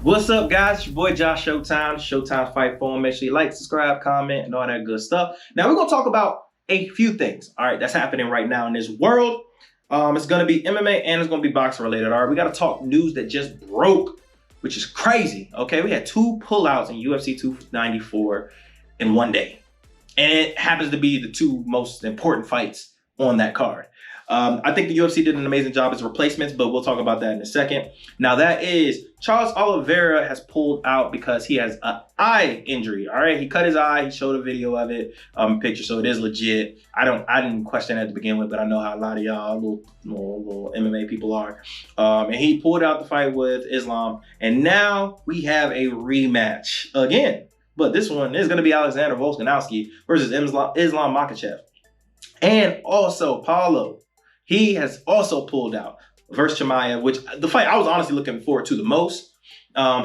What's up, guys? It's your boy Josh Showtime, Showtime Fight Forum. Make sure you like, subscribe, comment, and all that good stuff. Now, we're going to talk about a few things, all right, that's happening right now in this world. It's going to be MMA and it's going to be boxing related, all right? We got to talk news that just broke, which is crazy, okay? We had two pullouts in UFC 294 in one day. And it happens to be the two most important fights on that card. I think the UFC did an amazing job as replacements, but we'll talk about that in a second. Now that is, Charles Oliveira has pulled out because he has an eye injury, all right? He cut his eye, he showed a video of it, picture, so it is legit. I didn't question that to begin with, but I know how a lot of y'all little MMA people are. And he pulled out the fight with Islam, and now we have a rematch again. But this one is gonna be Alexander Volkanovski versus Islam Makhachev. And also Paulo, he has also pulled out versus Chimaev, which the fight I was honestly looking forward to the most.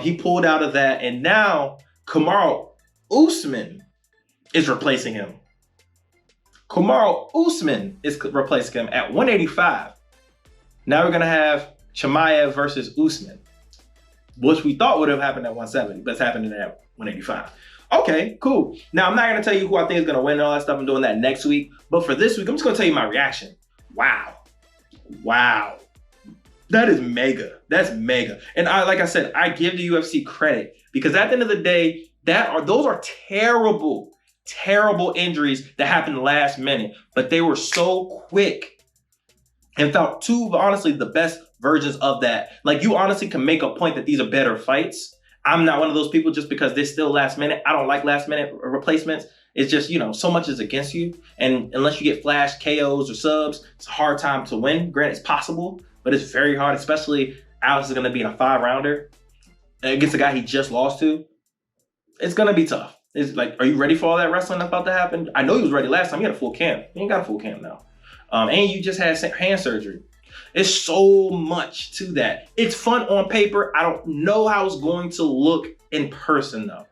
He pulled out of that, and now Kamaru Usman is replacing him. Kamaru Usman is replacing him at 185. Now we're gonna have Chimaev versus Usman, which we thought would have happened at 170, but it's happening at 185. Okay, cool. Now, I'm not going to tell you who I think is going to win and all that stuff. I'm doing that next week. But for this week, I'm just going to tell you my reaction. Wow. Wow. That is mega. That's mega. And like I said, I give the UFC credit because at the end of the day, those are terrible, terrible injuries that happened last minute. But they were so quick and felt two, honestly, the best versions of that. Like, you honestly can make a point that these are better fights. I'm not one of those people just because they're still last minute. I don't like last minute replacements. It's just, so much is against you. And unless you get flash KOs or subs, it's a hard time to win. Granted, it's possible, but it's very hard, especially Alex is going to be in a 5-rounder against a guy he just lost to. It's going to be tough. It's like, are you ready for all that wrestling that's about to happen? I know he was ready last time. He had a full camp. He ain't got a full camp now. And you just had hand surgery. It's so much to that. It's fun on paper. I don't know how it's going to look in person though.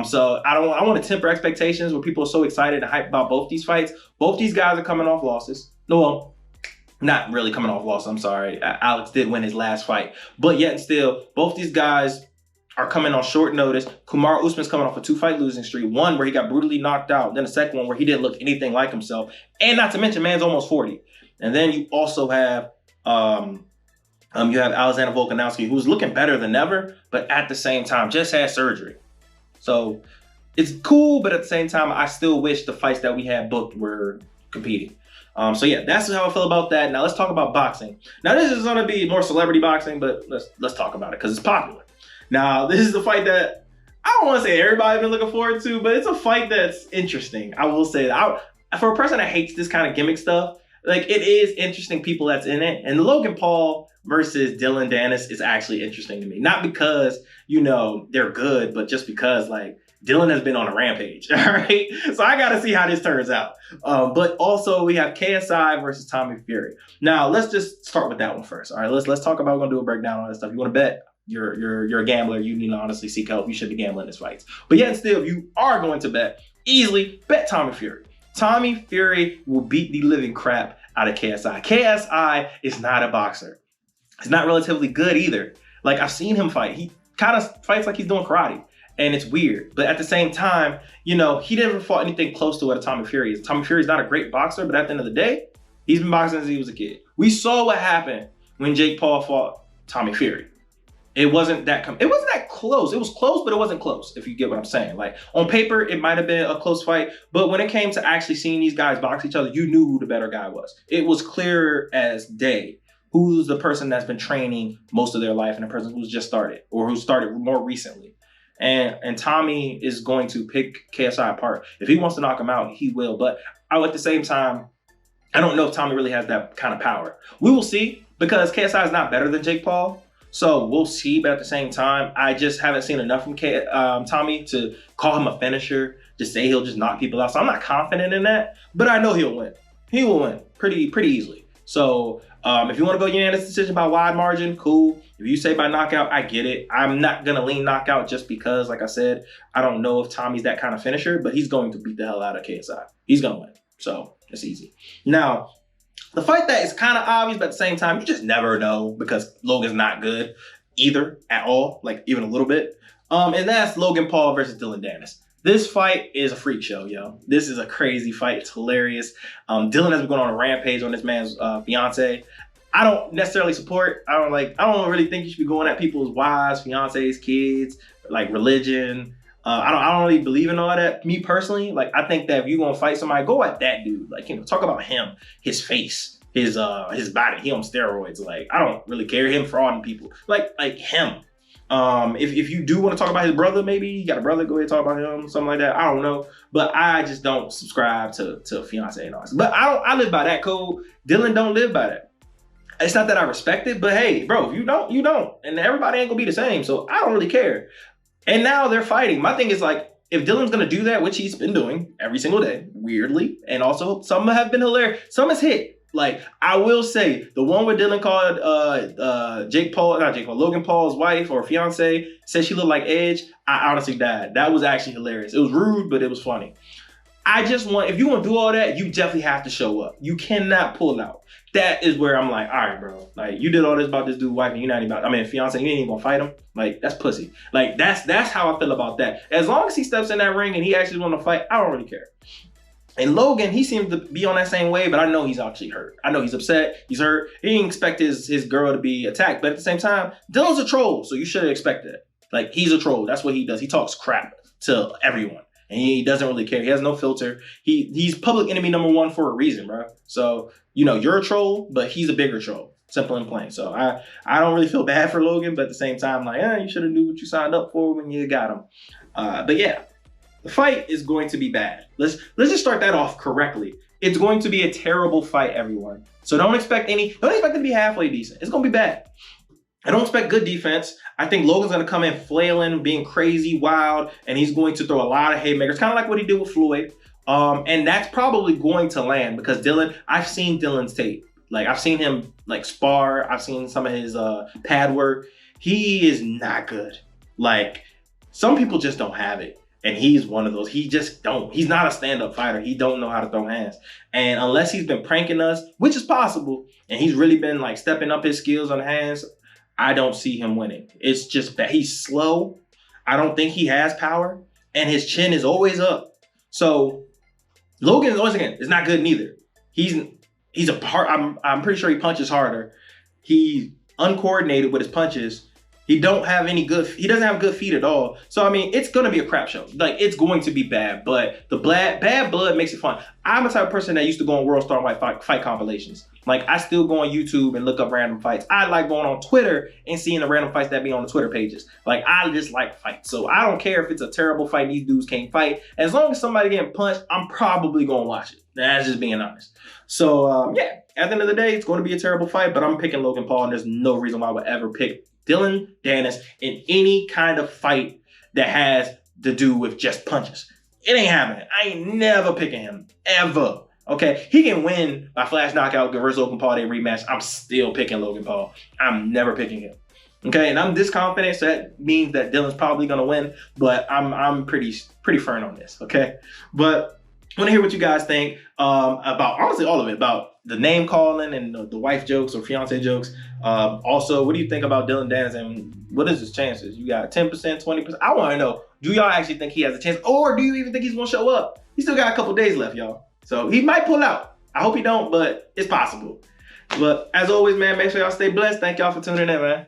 So I want to temper expectations when people are so excited and hyped about both these fights. Both these guys are coming off losses. No, well, not really coming off losses. I'm sorry. Alex did win his last fight, but yet and still, both these guys are coming on short notice. Kamaru Usman's coming off a 2-fight losing streak. One where he got brutally knocked out. Then the second one where he didn't look anything like himself. And not to mention, man's almost 40. And then you also have you have Alexander Volkanovski, who's looking better than ever, but at the same time just had surgery. So it's cool, but at the same time, I still wish the fights that we had booked were competing. So yeah, that's how I feel about that. Now let's talk about boxing. Now this is gonna be more celebrity boxing, but let's talk about it because it's popular. Now this is the fight that I don't want to say everybody's been looking forward to, but it's a fight that's interesting. I will say that for a person that hates this kind of gimmick stuff, like, it is interesting people that's in it. And Logan Paul versus Dannis is actually interesting to me. Not because, they're good, but just because, like, Dylan has been on a rampage, all right? So I got to see how this turns out. But also, we have KSI versus Tommy Fury. Now, let's just start with that one first, all right? Let's talk about, we're going to do a breakdown on this stuff. You want to bet? You're a gambler. You need to honestly seek help. You should be gambling this fights. But yet still, if you are going to bet, easily bet Tommy Fury. Tommy Fury will beat the living crap out of KSI. KSI is not a boxer. He's not relatively good either. Like, I've seen him fight. He kind of fights like he's doing karate. And it's weird. But at the same time, he never fought anything close to what a Tommy Fury is. Tommy Fury is not a great boxer, but at the end of the day, he's been boxing since he was a kid. We saw what happened when Jake Paul fought Tommy Fury. It wasn't that close. It was close, but it wasn't close, if you get what I'm saying. Like, on paper, it might have been a close fight, but when it came to actually seeing these guys box each other, you knew who the better guy was. It was clear as day who's the person that's been training most of their life and the person who's just started or who started more recently. And Tommy is going to pick KSI apart. If he wants to knock him out, he will. But at the same time, I don't know if Tommy really has that kind of power. We will see, because KSI is not better than Jake Paul. So we'll see, but at the same time, I just haven't seen enough from Tommy to call him a finisher, to say he'll just knock people out. So I'm not confident in that, but I know he'll win. He will win pretty easily. So if you want to go unanimous decision by wide margin, cool. If you say by knockout, I get it. I'm not going to lean knockout just because, like I said, I don't know if Tommy's that kind of finisher, but he's going to beat the hell out of KSI. He's going to win. So it's easy. Now, the fight that is kind of obvious, but at the same time, you just never know because Logan's not good. either at all, like even a little bit. And that's Logan Paul versus Dylan Dannis. This fight is a freak show, yo. This is a crazy fight. It's hilarious. Dylan has been going on a rampage on this man's fiance. I don't necessarily support. I don't really think you should be going at people's wives, fiancés, kids, like religion. I don't really believe in all that. Me personally, like I think that if you're gonna fight somebody, go at that dude. Like, talk about him, his face, his body. He on steroids. Like, I don't really care. Him frauding people. Like him. If you do want to talk about his brother, maybe you got a brother, go ahead and talk about him, something like that. I don't know, but I just don't subscribe to fiance and all this. But I live by that code. Dylan don't live by that. It's not that I respect it, but hey, bro, if you don't, you don't, and everybody ain't gonna be the same. So I don't really care. And now they're fighting. My thing is like, if Dylan's gonna do that, which he's been doing every single day, weirdly, and also some have been hilarious, some has hit. Like, I will say, the one where Dylan called Logan Paul's wife or fiance, said she looked like Edge, I honestly died. That was actually hilarious. It was rude, but it was funny. If you want to do all that, you definitely have to show up. You cannot pull out. That is where I'm like, all right, bro. Like, you did all this about this dude's wife and you're not even fiance, you ain't even gonna fight him. Like, that's pussy. Like, that's how I feel about that. As long as he steps in that ring and he actually want to fight, I don't really care. And Logan, he seems to be on that same way, but I know he's actually hurt. I know he's upset, he's hurt. He didn't expect his girl to be attacked, but at the same time, Dylan's a troll, so you should have expected it. Like, he's a troll, that's what he does. He talks crap to everyone, and he doesn't really care. He has no filter. He's public enemy #1 for a reason, bro. So, you're a troll, but he's a bigger troll. Simple and plain. So I don't really feel bad for Logan, but at the same time, like, you should have knew what you signed up for when you got him. But yeah. The fight is going to be bad. Let's just start that off correctly. It's going to be a terrible fight, everyone. So don't expect it to be halfway decent. It's gonna be bad. I don't expect good defense. I think Logan's gonna come in flailing, being crazy, wild, and he's going to throw a lot of haymakers, kind of like what he did with Floyd. And that's probably going to land because Dylan, I've seen Dylan's tape. Like, I've seen him like spar. I've seen some of his pad work. He is not good. Like, some people just don't have it. And he's one of those. He just don't. He's not a stand-up fighter. He don't know how to throw hands. And unless he's been pranking us, which is possible, and he's really been like stepping up his skills on hands, I don't see him winning. It's just that he's slow. I don't think he has power. And his chin is always up. So Logan, once again, is not good neither. I'm pretty sure he punches harder. He's uncoordinated with his punches. He doesn't have good feet at all. So, I mean, it's going to be a crap show. Like, it's going to be bad, but the bad blood makes it fun. I'm a type of person that used to go on World Star fight compilations. Like, I still go on YouTube and look up random fights. I like going on Twitter and seeing the random fights that be on the Twitter pages. Like, I just like fights. So, I don't care if it's a terrible fight and these dudes can't fight. As long as somebody getting punched, I'm probably going to watch it. That's just being honest. So, yeah, at the end of the day, it's going to be a terrible fight, but I'm picking Logan Paul, and there's no reason why I would ever pick Dylan Dannis in any kind of fight that has to do with just punches. It ain't happening. I ain't never picking him, ever. Okay, he can win by flash knockout versus Logan Paul, they rematch. I'm still picking Logan Paul. I'm never picking him. Okay, and I'm this confident, so that means that Dylan's probably gonna win, but I'm pretty firm on this, okay? But I want to hear what you guys think about, honestly, all of it, about the name calling and the wife jokes or fiance jokes. Also, what do you think about Dylan Dannis and what is his chances? You got 10%, 20%? I want to know, do y'all actually think he has a chance, or do you even think he's going to show up? He still got a couple days left, y'all. So he might pull out. I hope he don't, but it's possible. But as always, man, make sure y'all stay blessed. Thank y'all for tuning in, man.